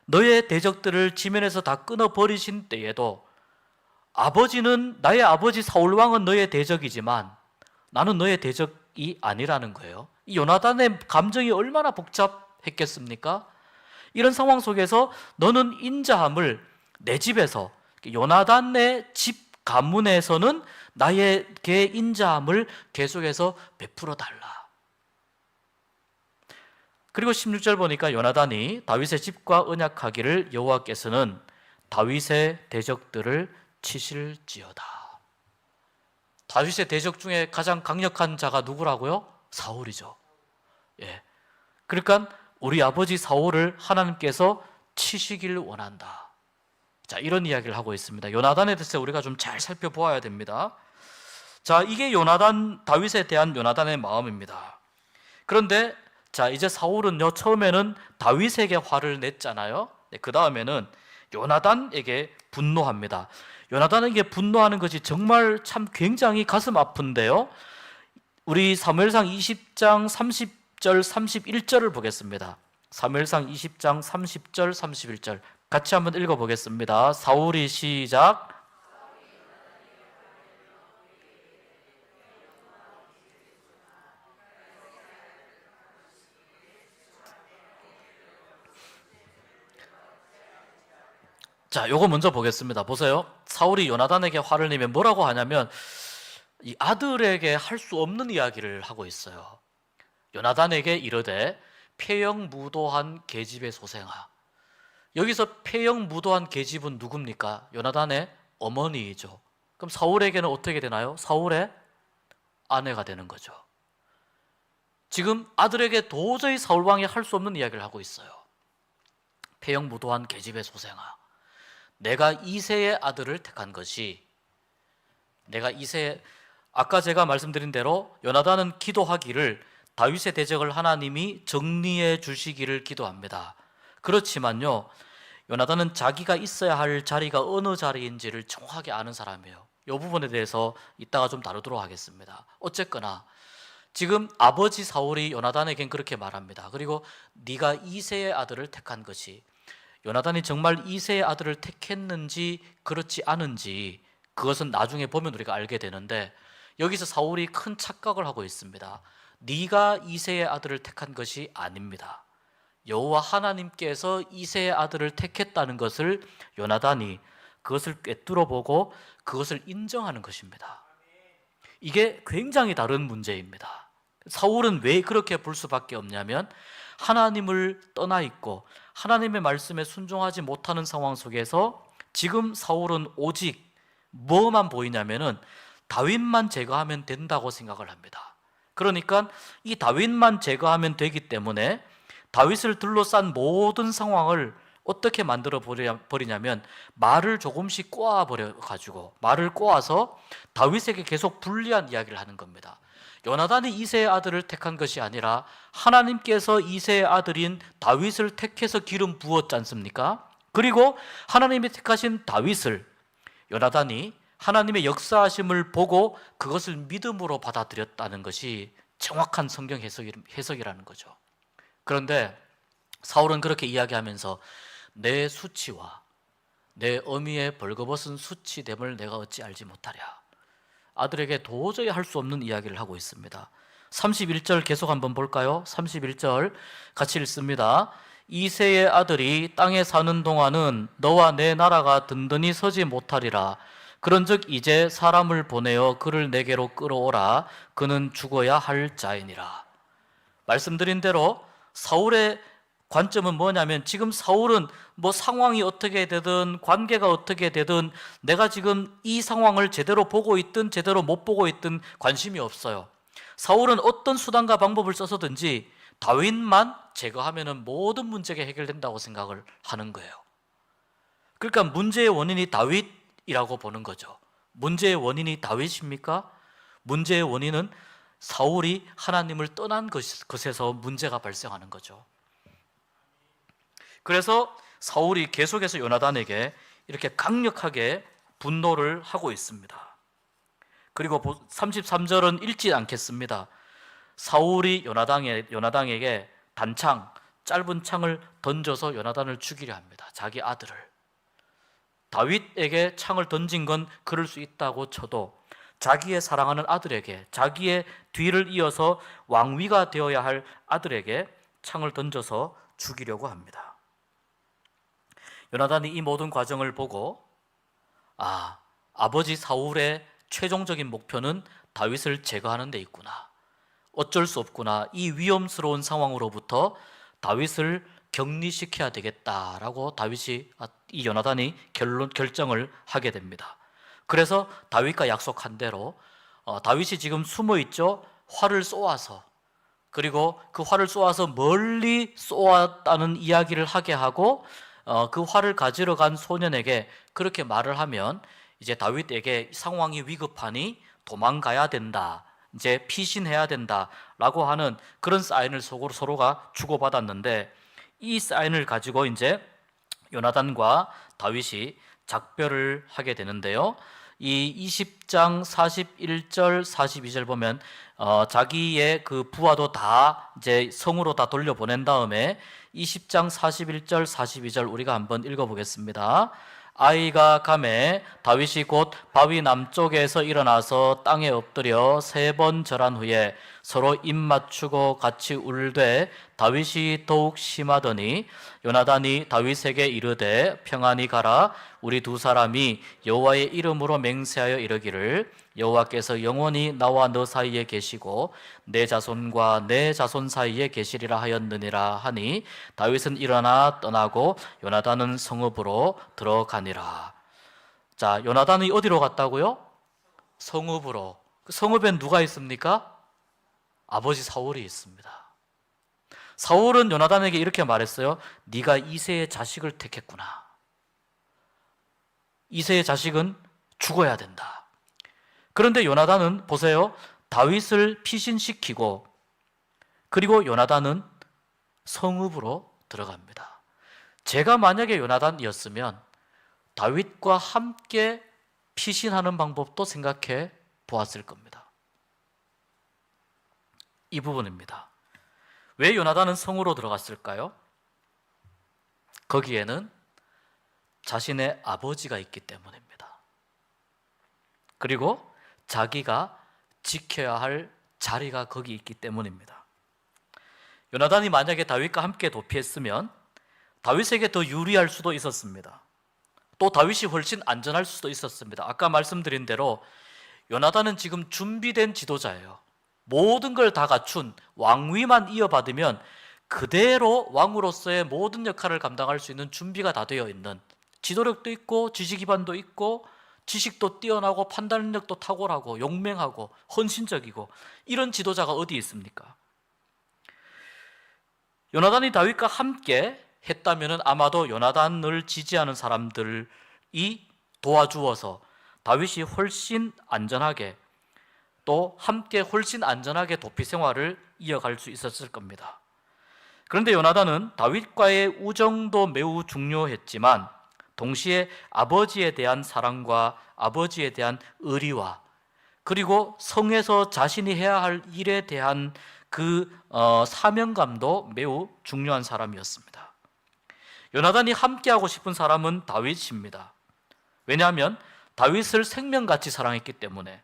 너의 대적들을 지면에서 다 끊어버리신 때에도 아버지는, 나의 아버지 사울 왕은 너의 대적이지만 나는 너의 대적이 아니라는 거예요. 이 요나단의 감정이 얼마나 복잡했겠습니까? 이런 상황 속에서 너는 인자함을 내 집에서, 요나단의 집 가문에서는 나에게 인자함을 계속해서 베풀어 달라. 그리고 16절 보니까 요나단이 다윗의 집과 언약하기를 여호와께서는 다윗의 대적들을 치실지어다. 다윗의 대적 중에 가장 강력한 자가 누구라고요? 사울이죠. 예. 그러니까 우리 아버지 사울을 하나님께서 치시기를 원한다. 자, 이런 이야기를 하고 있습니다. 요나단에 대해서 우리가 좀 잘 살펴보아야 됩니다. 자, 이게 다윗에 대한 요나단의 마음입니다. 그런데 자, 이제 사울은요, 처음에는 다윗에게 화를 냈잖아요. 네, 그 다음에는 요나단에게 분노합니다. 요나단에게 분노하는 것이 정말 참 굉장히 가슴 아픈데요. 우리 사무엘상 20장 30절 31절을 보겠습니다. 사무엘상 20장 30절 31절 같이 한번 읽어보겠습니다. 사울이 시작. 자, 요거 먼저 보겠습니다. 보세요. 사울이 요나단에게 화를 내면 뭐라고 하냐면 이 아들에게 할 수 없는 이야기를 하고 있어요. 요나단에게 이르되 폐영무도한 계집의 소생아. 여기서 폐영무도한 계집은 누굽니까? 요나단의 어머니이죠. 그럼 사울에게는 어떻게 되나요? 사울의 아내가 되는 거죠. 지금 아들에게 도저히 사울왕이 할 수 없는 이야기를 하고 있어요. 폐영무도한 계집의 소생아. 내가 이새의 아들을 택한 것이, 아까 제가 말씀드린 대로 요나단은 기도하기를 다윗의 대적을 하나님이 정리해 주시기를 기도합니다. 그렇지만요, 요나단은 자기가 있어야 할 자리가 어느 자리인지를 정확하게 아는 사람이에요. 이 부분에 대해서 이따가 좀 다루도록 하겠습니다. 어쨌거나 지금 아버지 사울이 요나단에겐 그렇게 말합니다. 그리고 네가 이새의 아들을 택한 것이, 요나단이 정말 이새의 아들을 택했는지 그렇지 않은지 그것은 나중에 보면 우리가 알게 되는데, 여기서 사울이 큰 착각을 하고 있습니다. 네가 이새의 아들을 택한 것이 아닙니다. 여호와 하나님께서 이새의 아들을 택했다는 것을 요나단이 그것을 꿰뚫어 보고 그것을 인정하는 것입니다. 이게 굉장히 다른 문제입니다. 사울은 왜 그렇게 볼 수밖에 없냐면, 하나님을 떠나 있고 하나님의 말씀에 순종하지 못하는 상황 속에서 지금 사울은 오직 뭐만 보이냐면은 다윗만 제거하면 된다고 생각을 합니다. 그러니까 이 다윗만 제거하면 되기 때문에 다윗을 둘러싼 모든 상황을 어떻게 만들어 버리냐면, 말을 조금씩 꼬아버려 가지고, 말을 꼬아서 다윗에게 계속 불리한 이야기를 하는 겁니다. 요나단이 이새의 아들을 택한 것이 아니라 하나님께서 이새의 아들인 다윗을 택해서 기름 부었지 않습니까? 그리고 하나님이 택하신 다윗을 요나단이 하나님의 역사하심을 보고 그것을 믿음으로 받아들였다는 것이 정확한 성경 해석이라는 거죠. 그런데 사울은 그렇게 이야기하면서 내 수치와 내 어미의 벌거벗은 수치됨을 내가 어찌 알지 못하랴, 아들에게 도저히 할 수 없는 이야기를 하고 있습니다. 31절 계속 한번 볼까요? 31절 같이 읽습니다. 이새의 아들이 땅에 사는 동안은 너와 내 나라가 든든히 서지 못하리라. 그런즉 이제 사람을 보내어 그를 내게로 끌어오라. 그는 죽어야 할 자이니라. 말씀드린 대로 사울의 관점은 뭐냐면, 지금 사울은 뭐 상황이 어떻게 되든 관계가 어떻게 되든 내가 지금 이 상황을 제대로 보고 있든 제대로 못 보고 있든 관심이 없어요. 사울은 어떤 수단과 방법을 써서든지 다윗만 제거하면 모든 문제가 해결된다고 생각을 하는 거예요. 그러니까 문제의 원인이 다윗이라고 보는 거죠. 문제의 원인이 다윗입니까? 문제의 원인은 사울이 하나님을 떠난 것에서 문제가 발생하는 거죠. 그래서 사울이 계속해서 요나단에게 이렇게 강력하게 분노를 하고 있습니다. 그리고 33절은 읽지 않겠습니다. 사울이 요나단에게 단창, 짧은 창을 던져서 요나단을 죽이려 합니다. 자기 아들을. 다윗에게 창을 던진 건 그럴 수 있다고 쳐도 자기의 사랑하는 아들에게, 자기의 뒤를 이어서 왕위가 되어야 할 아들에게 창을 던져서 죽이려고 합니다. 요나단이 이 모든 과정을 보고 아버지 사울의 최종적인 목표는 다윗을 제거하는 데 있구나, 어쩔 수 없구나, 이 위험스러운 상황으로부터 다윗을 격리시켜야 되겠다라고 이 요나단이 결정을 하게 됩니다. 그래서 다윗과 약속한 대로 다윗이 지금 숨어 있죠. 활을 쏘아서, 그리고 그 활을 쏘아서 멀리 쏘았다는 이야기를 하게 하고 그 활을 가지러 간 소년에게 그렇게 말을 하면 이제 다윗에게 상황이 위급하니 도망가야 된다, 이제 피신해야 된다라고 하는 그런 사인을 서로가 주고받았는데, 이 사인을 가지고 이제 요나단과 다윗이 작별을 하게 되는데요. 이 20장 41절 42절 보면 자기의 그 부하도 다 이제 성으로 다 돌려보낸 다음에 20장 41절 42절 우리가 한번 읽어보겠습니다. 아이가 가매 다윗이 곧 바위 남쪽에서 일어나서 땅에 엎드려 3번 절한 후에 서로 입 맞추고 같이 울되 다윗이 더욱 심하더니 요나단이 다윗에게 이르되 평안히 가라. 우리 두 사람이 여호와의 이름으로 맹세하여 이르기를 여호와께서 영원히 나와 너 사이에 계시고 내 자손과 내 자손 사이에 계시리라 하였느니라 하니 다윗은 일어나 떠나고 요나단은 성읍으로 들어가니라. 자, 요나단이 어디로 갔다고요? 성읍으로. 그 성읍엔 누가 있습니까? 아버지 사울이 있습니다. 사울은 요나단에게 이렇게 말했어요. 네가 이새의 자식을 택했구나. 이새의 자식은 죽어야 된다. 그런데 요나단은 보세요. 다윗을 피신시키고 그리고 요나단은 성읍으로 들어갑니다. 제가 만약에 요나단이었으면 다윗과 함께 피신하는 방법도 생각해 보았을 겁니다. 이 부분입니다. 왜 요나단은 성으로 들어갔을까요? 거기에는 자신의 아버지가 있기 때문입니다. 그리고 자기가 지켜야 할 자리가 거기 있기 때문입니다. 요나단이 만약에 다윗과 함께 도피했으면 다윗에게 더 유리할 수도 있었습니다. 또 다윗이 훨씬 안전할 수도 있었습니다. 아까 말씀드린 대로 요나단은 지금 준비된 지도자예요. 모든 걸 다 갖춘 왕위만 이어받으면 그대로 왕으로서의 모든 역할을 감당할 수 있는 준비가 다 되어 있는, 지도력도 있고 지식 기반도 있고 지식도 뛰어나고 판단력도 탁월하고 용맹하고 헌신적이고 이런 지도자가 어디 있습니까? 요나단이 다윗과 함께 했다면 아마도 요나단을 지지하는 사람들이 도와주어서 다윗이 훨씬 안전하게, 또 함께 훨씬 안전하게 도피 생활을 이어갈 수 있었을 겁니다. 그런데 요나단은 다윗과의 우정도 매우 중요했지만 동시에 아버지에 대한 사랑과 아버지에 대한 의리와 그리고 성에서 자신이 해야 할 일에 대한 그 사명감도 매우 중요한 사람이었습니다. 요나단이 함께하고 싶은 사람은 다윗입니다. 왜냐하면 다윗을 생명같이 사랑했기 때문에.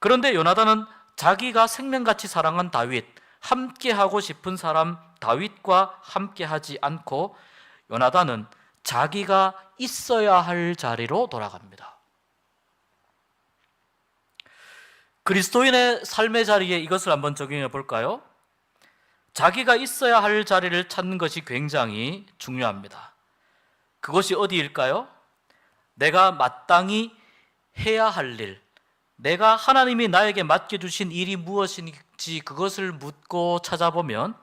그런데 요나단은 자기가 생명같이 사랑한 다윗, 함께하고 싶은 사람 다윗과 함께하지 않고 요나단은 자기가 있어야 할 자리로 돌아갑니다. 그리스도인의 삶의 자리에 이것을 한번 적용해 볼까요? 자기가 있어야 할 자리를 찾는 것이 굉장히 중요합니다. 그것이 어디일까요? 내가 마땅히 해야 할 일, 내가 하나님이 나에게 맡겨주신 일이 무엇인지 그것을 묻고 찾아보면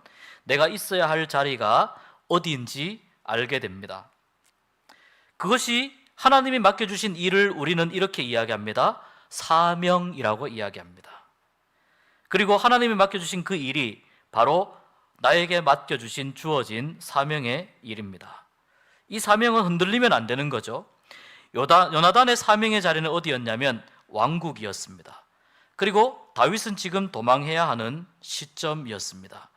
내가 있어야 할 자리가 어디인지 알게 됩니다. 그것이 하나님이 맡겨주신 일을 우리는 이렇게 이야기합니다. 사명이라고 이야기합니다. 그리고 하나님이 맡겨주신 그 일이 바로 나에게 맡겨주신 주어진 사명의 일입니다. 이 사명은 흔들리면 안 되는 거죠. 요나단의 사명의 자리는 어디였냐면 왕국이었습니다. 그리고 다윗은 지금 도망해야 하는 시점이었습니다.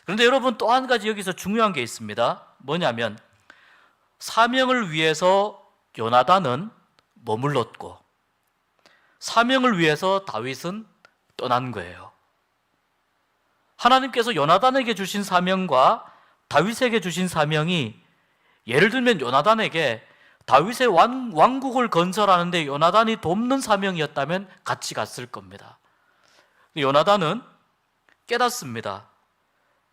그런데 여러분, 또 한 가지 여기서 중요한 게 있습니다. 뭐냐면 사명을 위해서 요나단은 머물렀고 사명을 위해서 다윗은 떠난 거예요. 하나님께서 요나단에게 주신 사명과 다윗에게 주신 사명이, 예를 들면 요나단에게 다윗의 왕국을 건설하는데 요나단이 돕는 사명이었다면 같이 갔을 겁니다. 요나단은 깨닫습니다.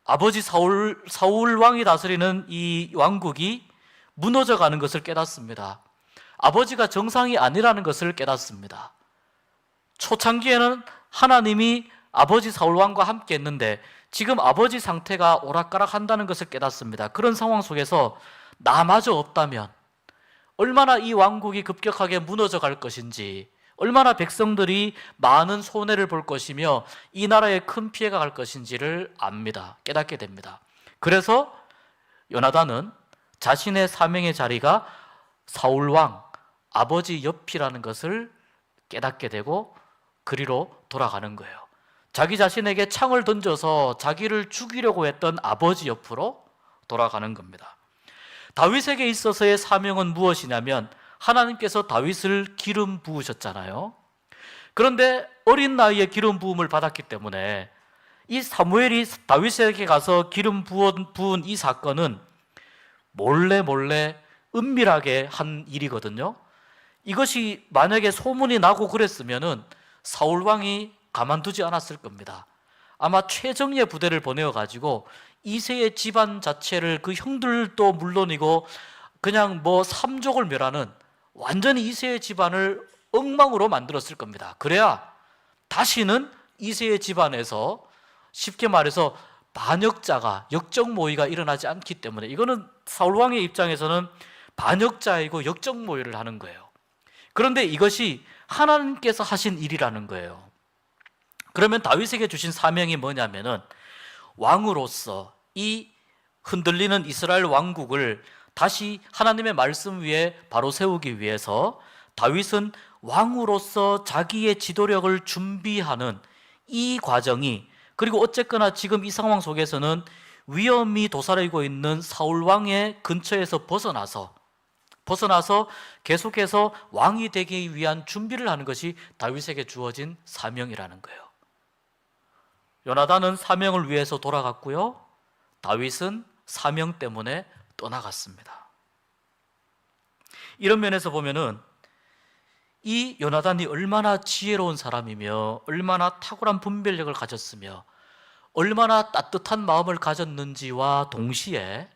아버지 사울 왕이 다스리는 이 왕국이 무너져가는 것을 깨닫습니다. 아버지가 정상이 아니라는 것을 깨닫습니다. 초창기에는 하나님이 아버지 사울 왕과 함께 했는데 지금 아버지 상태가 오락가락 한다는 것을 깨닫습니다. 그런 상황 속에서 나마저 없다면 얼마나 이 왕국이 급격하게 무너져 갈 것인지, 얼마나 백성들이 많은 손해를 볼 것이며 이 나라에 큰 피해가 갈 것인지를 압니다. 깨닫게 됩니다. 그래서 요나단은 자신의 사명의 자리가 사울 왕, 아버지 옆이라는 것을 깨닫게 되고 그리로 돌아가는 거예요. 자기 자신에게 창을 던져서 자기를 죽이려고 했던 아버지 옆으로 돌아가는 겁니다. 다윗에게 있어서의 사명은 무엇이냐면 하나님께서 다윗을 기름 부으셨잖아요. 그런데 어린 나이에 기름 부음을 받았기 때문에 이 사무엘이 다윗에게 가서 기름 부은 이 사건은 몰래 은밀하게 한 일이거든요. 이것이 만약에 소문이 나고 그랬으면은 사울 왕이 가만두지 않았을 겁니다. 아마 최정예 부대를 보내어가지고 이새의 집안 자체를, 그 형들도 물론이고 그냥 삼족을 멸하는, 완전히 이새의 집안을 엉망으로 만들었을 겁니다. 그래야 다시는 이새의 집안에서 쉽게 말해서 반역자가, 역적모의가 일어나지 않기 때문에, 이거는 사울 왕의 입장에서는 반역자이고 역적모의를 하는 거예요. 그런데 이것이 하나님께서 하신 일이라는 거예요. 그러면 다윗에게 주신 사명이 뭐냐면은 왕으로서 이 흔들리는 이스라엘 왕국을 다시 하나님의 말씀 위에 바로 세우기 위해서 다윗은 왕으로서 자기의 지도력을 준비하는 이 과정이, 그리고 어쨌거나 지금 이 상황 속에서는 위험이 도사리고 있는 사울 왕의 근처에서 벗어나서 계속해서 왕이 되기 위한 준비를 하는 것이 다윗에게 주어진 사명이라는 거예요. 요나단은 사명을 위해서 돌아갔고요, 다윗은 사명 때문에 떠나갔습니다. 이런 면에서 보면은 이 요나단이 얼마나 지혜로운 사람이며 얼마나 탁월한 분별력을 가졌으며 얼마나 따뜻한 마음을 가졌는지와 동시에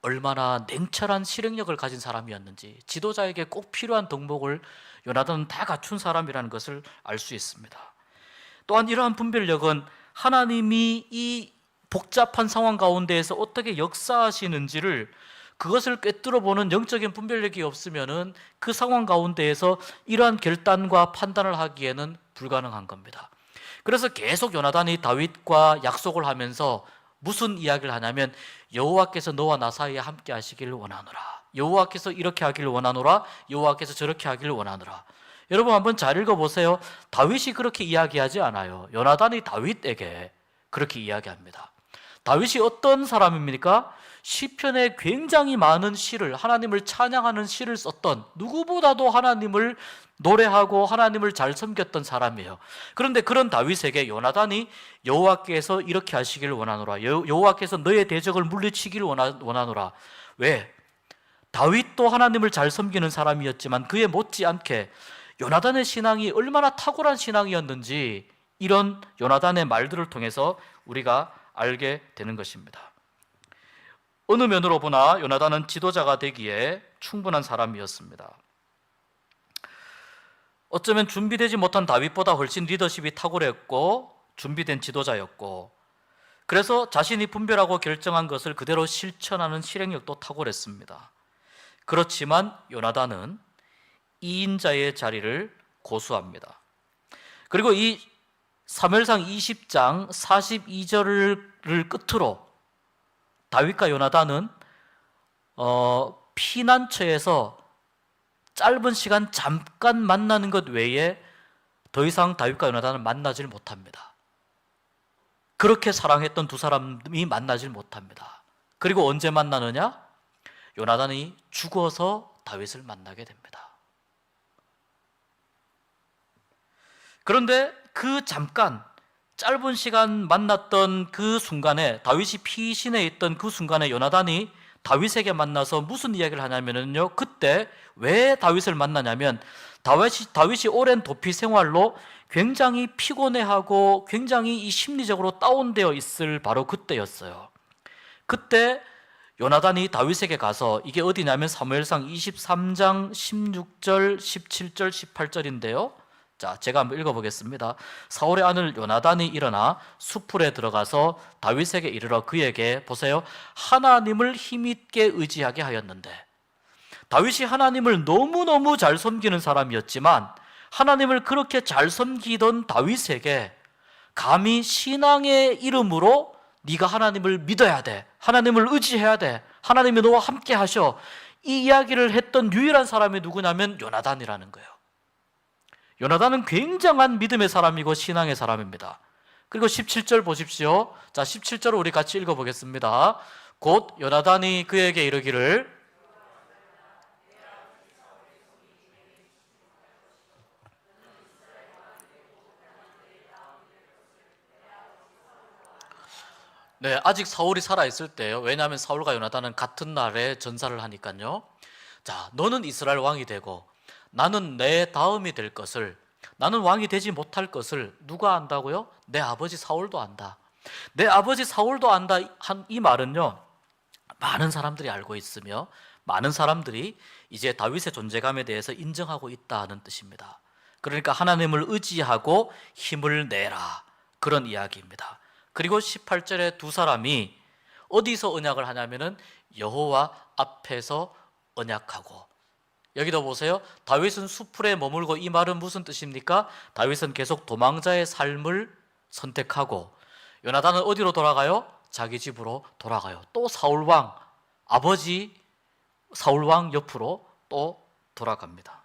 얼마나 냉철한 실행력을 가진 사람이었는지, 지도자에게 꼭 필요한 덕목을 요나단은 다 갖춘 사람이라는 것을 알 수 있습니다. 또한 이러한 분별력은 하나님이 이 복잡한 상황 가운데에서 어떻게 역사하시는지를, 그것을 꿰뚫어 보는 영적인 분별력이 없으면은 그 상황 가운데에서 이러한 결단과 판단을 하기에는 불가능한 겁니다. 그래서 계속 요나단이 다윗과 약속을 하면서 무슨 이야기를 하냐면, 여호와께서 너와 나 사이에 함께 하시기를 원하노라, 여호와께서 이렇게 하기를 원하노라, 여호와께서 저렇게 하기를 원하노라. 여러분 한번 잘 읽어보세요. 다윗이 그렇게 이야기하지 않아요. 요나단이 다윗에게 그렇게 이야기합니다. 다윗이 어떤 사람입니까? 시편에 굉장히 많은 시를, 하나님을 찬양하는 시를 썼던, 누구보다도 하나님을 노래하고 하나님을 잘 섬겼던 사람이에요. 그런데 그런 다윗에게 요나단이 여호와께서 이렇게 하시기를 원하노라, 여호와께서 너의 대적을 물리치기를 원하노라. 왜? 다윗도 하나님을 잘 섬기는 사람이었지만 그에 못지않게 요나단의 신앙이 얼마나 탁월한 신앙이었는지 이런 요나단의 말들을 통해서 우리가 알게 되는 것입니다. 어느 면으로 보나 요나단은 지도자가 되기에 충분한 사람이었습니다. 어쩌면 준비되지 못한 다윗보다 훨씬 리더십이 탁월했고 준비된 지도자였고, 그래서 자신이 분별하고 결정한 것을 그대로 실천하는 실행력도 탁월했습니다. 그렇지만 요나단은 2인자의 자리를 고수합니다. 그리고 이 사무엘상 20장 42절을 끝으로 다윗과 요나단은 피난처에서 짧은 시간 잠깐 만나는 것 외에 더 이상 다윗과 요나단은 만나질 못합니다. 그렇게 사랑했던 두 사람이 만나질 못합니다. 그리고 언제 만나느냐? 요나단이 죽어서 다윗을 만나게 됩니다. 그런데 그 잠깐 짧은 시간 만났던 그 순간에, 다윗이 피신해 있던 그 순간에 요나단이 다윗에게 만나서 무슨 이야기를 하냐면요, 그때 왜 다윗을 만나냐면 다윗이 오랜 도피 생활로 굉장히 피곤해하고 굉장히 이 심리적으로 다운되어 있을 바로 그때였어요. 그때 요나단이 다윗에게 가서, 이게 어디냐면 사무엘상 23장 16절, 17절, 18절인데요. 자, 제가 한번 읽어보겠습니다. 사울의 아들 요나단이 일어나 수풀에 들어가서 다윗에게 이르러 그에게, 보세요, 하나님을 힘있게 의지하게 하였는데, 다윗이 하나님을 너무너무 잘 섬기는 사람이었지만 하나님을 그렇게 잘 섬기던 다윗에게 감히 신앙의 이름으로 네가 하나님을 믿어야 돼, 하나님을 의지해야 돼, 하나님이 너와 함께 하셔, 이 이야기를 했던 유일한 사람이 누구냐면 요나단이라는 거예요. 요나단은 굉장한 믿음의 사람이고 신앙의 사람입니다. 그리고 17절 보십시오. 자, 17절을 우리 같이 읽어보겠습니다. 곧 요나단이 그에게 이르기를, 네, 아직 사울이 살아있을 때예요. 왜냐하면 사울과 요나단은 같은 날에 전사를 하니까요. 자, 너는 이스라엘 왕이 되고 나는 내 다음이 될 것을, 나는 왕이 되지 못할 것을 누가 안다고요? 내 아버지 사울도 안다. 내 아버지 사울도 안다 한 이 말은요, 많은 사람들이 알고 있으며 많은 사람들이 이제 다윗의 존재감에 대해서 인정하고 있다는 뜻입니다. 그러니까 하나님을 의지하고 힘을 내라, 그런 이야기입니다. 그리고 18절에 두 사람이 어디서 언약을 하냐면은 여호와 앞에서 언약하고, 여기도 보세요. 다윗은 수풀에 머물고, 이 말은 무슨 뜻입니까? 다윗은 계속 도망자의 삶을 선택하고, 요나단은 어디로 돌아가요? 자기 집으로 돌아가요. 또 사울왕, 아버지 사울왕 옆으로 또 돌아갑니다.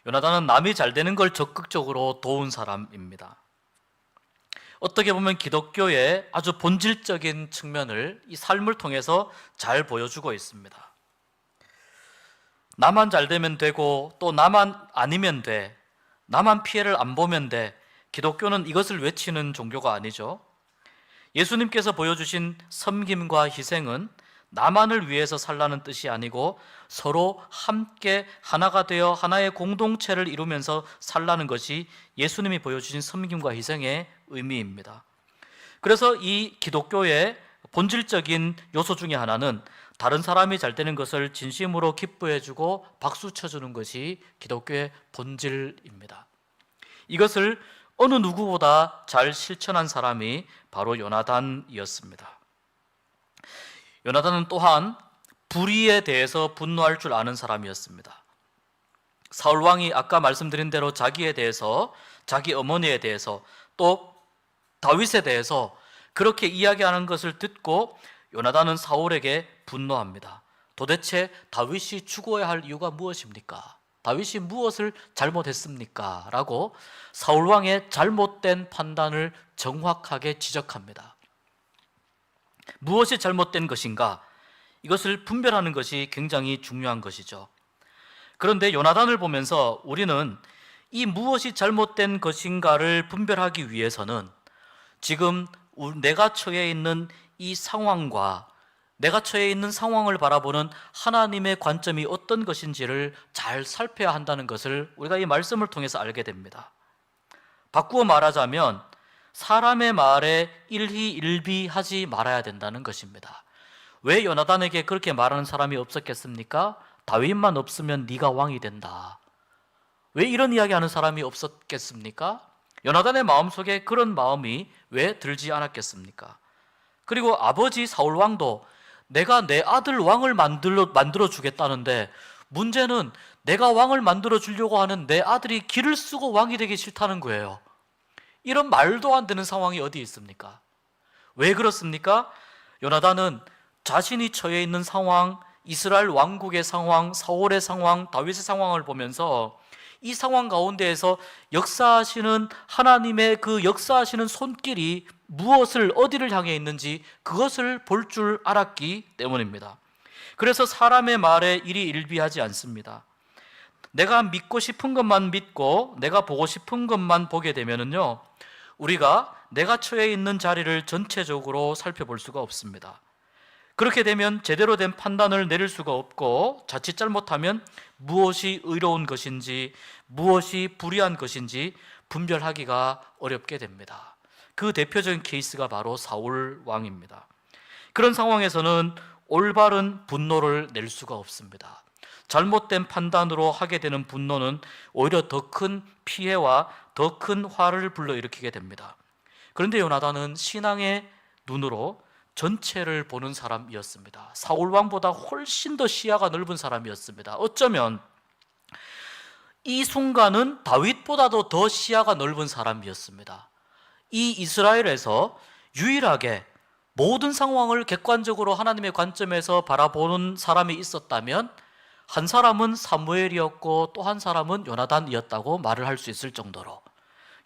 요나단은 남이 잘 되는 걸 적극적으로 도운 사람입니다. 어떻게 보면 기독교의 아주 본질적인 측면을 이 삶을 통해서 잘 보여주고 있습니다. 나만 잘 되면 되고 또 나만 아니면 돼, 나만 피해를 안 보면 돼. 기독교는 이것을 외치는 종교가 아니죠. 예수님께서 보여주신 섬김과 희생은 나만을 위해서 살라는 뜻이 아니고 서로 함께 하나가 되어 하나의 공동체를 이루면서 살라는 것이 예수님이 보여주신 섬김과 희생의 의미입니다. 그래서 이 기독교의 본질적인 요소 중에 하나는 다른 사람이 잘 되는 것을 진심으로 기뻐해주고 박수 쳐주는 것이 기독교의 본질입니다. 이것을 어느 누구보다 잘 실천한 사람이 바로 요나단이었습니다. 요나단은 또한 불의에 대해서 분노할 줄 아는 사람이었습니다. 사울 왕이 아까 말씀드린 대로 자기에 대해서, 자기 어머니에 대해서, 또 다윗에 대해서 그렇게 이야기하는 것을 듣고 요나단은 사울에게 분노합니다. 도대체 다윗이 죽어야 할 이유가 무엇입니까? 다윗이 무엇을 잘못했습니까? 라고 사울 왕의 잘못된 판단을 정확하게 지적합니다. 무엇이 잘못된 것인가? 이것을 분별하는 것이 굉장히 중요한 것이죠. 그런데 요나단을 보면서 우리는 이 무엇이 잘못된 것인가를 분별하기 위해서는 지금 내가 처해 있는 이 상황과 내가 처해 있는 상황을 바라보는 하나님의 관점이 어떤 것인지를 잘 살펴야 한다는 것을 우리가 이 말씀을 통해서 알게 됩니다. 바꾸어 말하자면 사람의 말에 일희일비하지 말아야 된다는 것입니다. 왜 요나단에게 그렇게 말하는 사람이 없었겠습니까? 다윗만 없으면 네가 왕이 된다. 왜 이런 이야기하는 사람이 없었겠습니까? 요나단의 마음속에 그런 마음이 왜 들지 않았겠습니까? 그리고 아버지 사울왕도 내가 내 아들 왕을 만들어 주겠다는데 문제는 내가 왕을 만들어 주려고 하는 내 아들이 기를 쓰고 왕이 되기 싫다는 거예요. 이런 말도 안 되는 상황이 어디 있습니까? 왜 그렇습니까? 요나단은 자신이 처해 있는 상황, 이스라엘 왕국의 상황, 사울의 상황, 다윗의 상황을 보면서 이 상황 가운데에서 역사하시는 하나님의 그 역사하시는 손길이 무엇을 어디를 향해 있는지 그것을 볼 줄 알았기 때문입니다. 그래서 사람의 말에 일희일비하지 않습니다. 내가 믿고 싶은 것만 믿고 내가 보고 싶은 것만 보게 되면은요, 우리가 내가 처해 있는 자리를 전체적으로 살펴볼 수가 없습니다. 그렇게 되면 제대로 된 판단을 내릴 수가 없고 자칫 잘못하면 무엇이 의로운 것인지 무엇이 불의한 것인지 분별하기가 어렵게 됩니다. 그 대표적인 케이스가 바로 사울 왕입니다. 그런 상황에서는 올바른 분노를 낼 수가 없습니다. 잘못된 판단으로 하게 되는 분노는 오히려 더 큰 피해와 더 큰 화를 불러일으키게 됩니다. 그런데 요나단은 신앙의 눈으로 전체를 보는 사람이었습니다. 사울 왕보다 훨씬 더 시야가 넓은 사람이었습니다. 어쩌면 이 순간은 다윗보다도 더 시야가 넓은 사람이었습니다. 이 이스라엘에서 유일하게 모든 상황을 객관적으로 하나님의 관점에서 바라보는 사람이 있었다면 한 사람은 사무엘이었고 또 한 사람은 요나단이었다고 말을 할 수 있을 정도로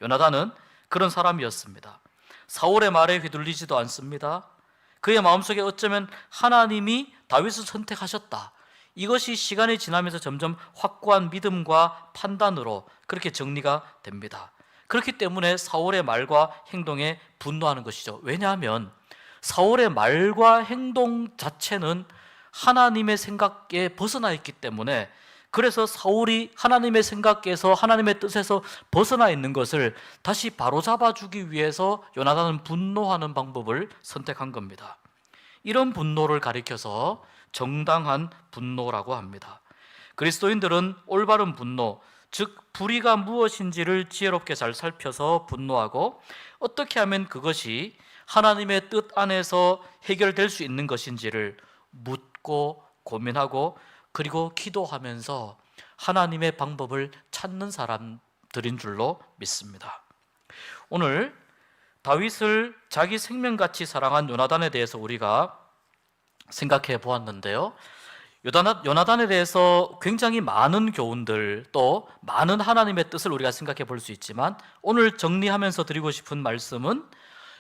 요나단은 그런 사람이었습니다. 사울의 말에 휘둘리지도 않습니다. 그의 마음속에 어쩌면 하나님이 다윗을 선택하셨다, 이것이 시간이 지나면서 점점 확고한 믿음과 판단으로 그렇게 정리가 됩니다. 그렇기 때문에 사울의 말과 행동에 분노하는 것이죠. 왜냐하면 사울의 말과 행동 자체는 하나님의 생각에 벗어나 있기 때문에, 그래서 사울이 하나님의 생각에서 하나님의 뜻에서 벗어나 있는 것을 다시 바로잡아 주기 위해서 요나단은 분노하는 방법을 선택한 겁니다. 이런 분노를 가리켜서 정당한 분노라고 합니다. 그리스도인들은 올바른 분노, 즉 불의가 무엇인지를 지혜롭게 잘 살펴서 분노하고 어떻게 하면 그것이 하나님의 뜻 안에서 해결될 수 있는 것인지를 묻고 고민하고 그리고 기도하면서 하나님의 방법을 찾는 사람들인 줄로 믿습니다. 오늘 다윗을 자기 생명같이 사랑한 요나단에 대해서 우리가 생각해 보았는데요. 요나단에 대해서 굉장히 많은 교훈들, 또 많은 하나님의 뜻을 우리가 생각해 볼 수 있지만, 오늘 정리하면서 드리고 싶은 말씀은,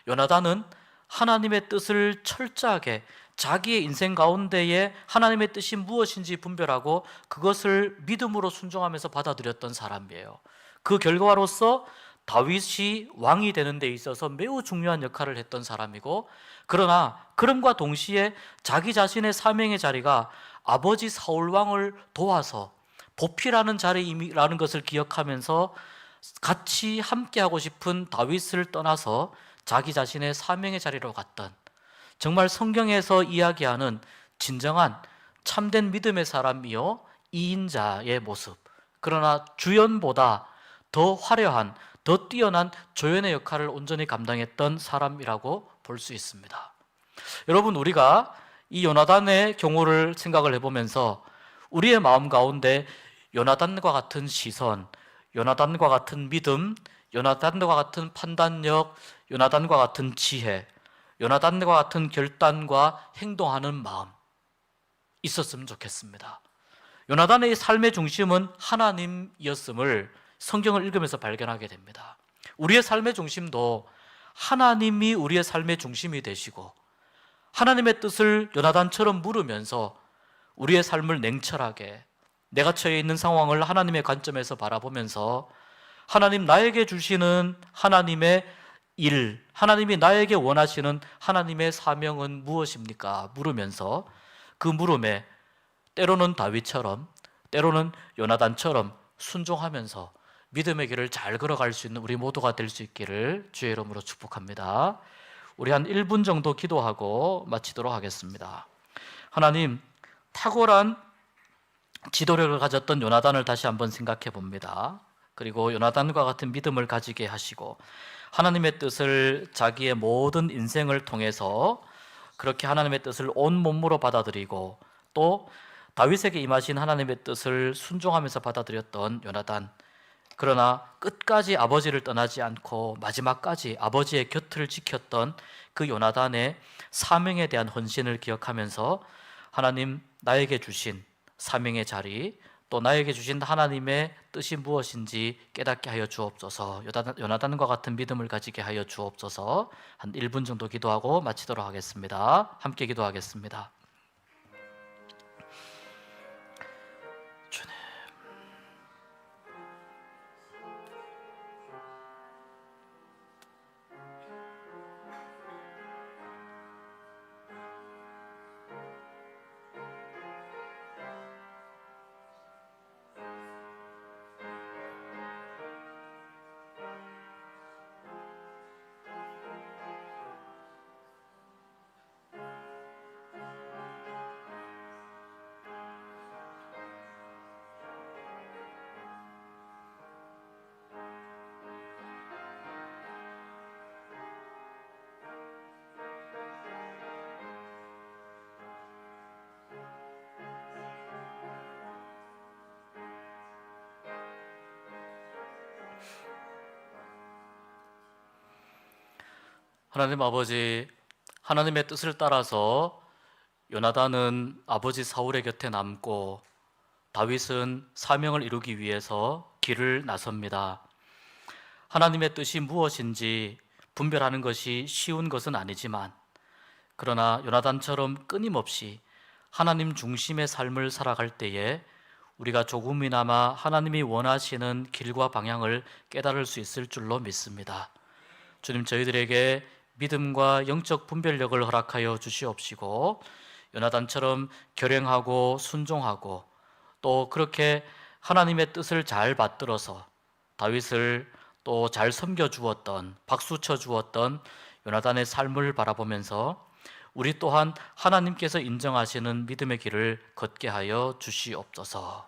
요나단은 하나님의 뜻을 철저하게 자기의 인생 가운데에 하나님의 뜻이 무엇인지 분별하고 그것을 믿음으로 순종하면서 받아들였던 사람이에요. 그 결과로서 다윗이 왕이 되는 데 있어서 매우 중요한 역할을 했던 사람이고, 그러나 그럼과 동시에 자기 자신의 사명의 자리가 아버지 사울 왕을 도와서 보필하는 자리라는 것을 기억하면서 같이 함께하고 싶은 다윗을 떠나서 자기 자신의 사명의 자리로 갔던, 정말 성경에서 이야기하는 진정한 참된 믿음의 사람이요 이인자의 모습, 그러나 주연보다 더 화려한, 더 뛰어난 조연의 역할을 온전히 감당했던 사람이라고 볼 수 있습니다. 여러분, 우리가 이 요나단의 경우를 생각을 해보면서 우리의 마음 가운데 요나단과 같은 시선, 요나단과 같은 믿음, 요나단과 같은 판단력, 요나단과 같은 지혜, 요나단과 같은 결단과 행동하는 마음 있었으면 좋겠습니다. 요나단의 삶의 중심은 하나님이었음을 성경을 읽으면서 발견하게 됩니다. 우리의 삶의 중심도 하나님이 우리의 삶의 중심이 되시고, 하나님의 뜻을 요나단처럼 물으면서 우리의 삶을 냉철하게, 내가 처해 있는 상황을 하나님의 관점에서 바라보면서 하나님 나에게 주시는 하나님의 일, 하나님이 나에게 원하시는 하나님의 사명은 무엇입니까? 물으면서 그 물음에 때로는 다윗처럼, 때로는 요나단처럼 순종하면서 믿음의 길을 잘 걸어갈 수 있는 우리 모두가 될 수 있기를 주의 이름으로 축복합니다. 우리 한 1분 정도 기도하고 마치도록 하겠습니다. 하나님, 탁월한 지도력을 가졌던 요나단을 다시 한번 생각해 봅니다. 그리고 요나단과 같은 믿음을 가지게 하시고 하나님의 뜻을 자기의 모든 인생을 통해서 그렇게 하나님의 뜻을 온 몸으로 받아들이고, 또 다윗에게 임하신 하나님의 뜻을 순종하면서 받아들였던 요나단, 그러나 끝까지 아버지를 떠나지 않고 마지막까지 아버지의 곁을 지켰던 그 요나단의 사명에 대한 헌신을 기억하면서 하나님 나에게 주신 사명의 자리, 또 나에게 주신 하나님의 뜻이 무엇인지 깨닫게 하여 주옵소서. 요나단과 같은 믿음을 가지게 하여 주옵소서. 한 1분 정도 기도하고 마치도록 하겠습니다. 함께 기도하겠습니다. 주님, 하나님 아버지, 하나님의 뜻을 따라서 요나단은 아버지 사울의 곁에 남고 다윗은 사명을 이루기 위해서 길을 나섭니다. 하나님의 뜻이 무엇인지 분별하는 것이 쉬운 것은 아니지만, 그러나 요나단처럼 끊임없이 하나님 중심의 삶을 살아갈 때에 우리가 조금이나마 하나님이 원하시는 길과 방향을 깨달을 수 있을 줄로 믿습니다. 주님, 저희들에게 믿음과 영적 분별력을 허락하여 주시옵시고, 요나단처럼 결행하고 순종하고 또 그렇게 하나님의 뜻을 잘 받들어서 다윗을 또 잘 섬겨주었던, 박수쳐 주었던 요나단의 삶을 바라보면서 우리 또한 하나님께서 인정하시는 믿음의 길을 걷게 하여 주시옵소서.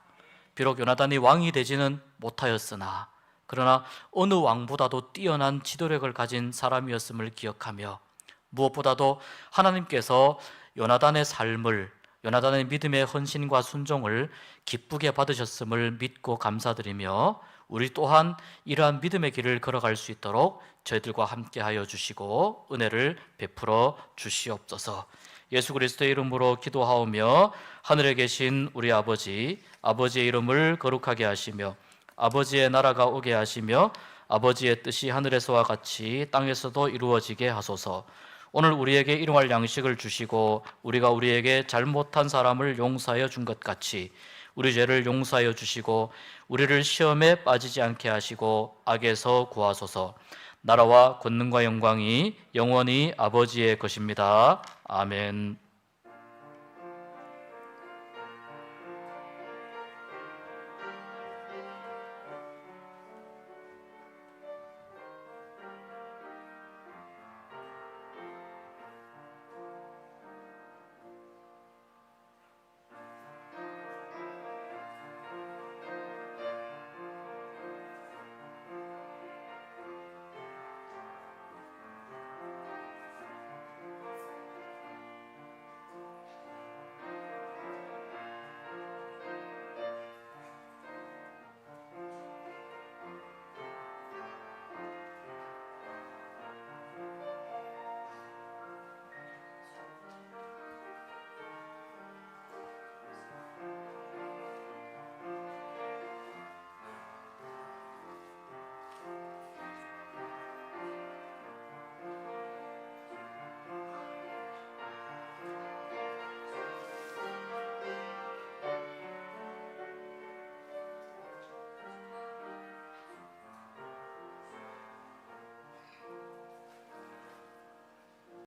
비록 요나단이 왕이 되지는 못하였으나 그러나 어느 왕보다도 뛰어난 지도력을 가진 사람이었음을 기억하며, 무엇보다도 하나님께서 요나단의 삶을 요나단의 믿음의 헌신과 순종을 기쁘게 받으셨음을 믿고 감사드리며 우리 또한 이러한 믿음의 길을 걸어갈 수 있도록 저희들과 함께하여 주시고 은혜를 베풀어 주시옵소서. 예수 그리스도의 이름으로 기도하오며 하늘에 계신 우리 아버지, 아버지의 이름을 거룩하게 하시며 아버지의 나라가 오게 하시며 아버지의 뜻이 하늘에서와 같이 땅에서도 이루어지게 하소서. 오늘 우리에게 일용할 양식을 주시고 우리가 우리에게 잘못한 사람을 용서하여 준 것 같이 우리 죄를 용서하여 주시고 우리를 시험에 빠지지 않게 하시고 악에서 구하소서. 나라와 권능과 영광이 영원히 아버지의 것입니다. 아멘.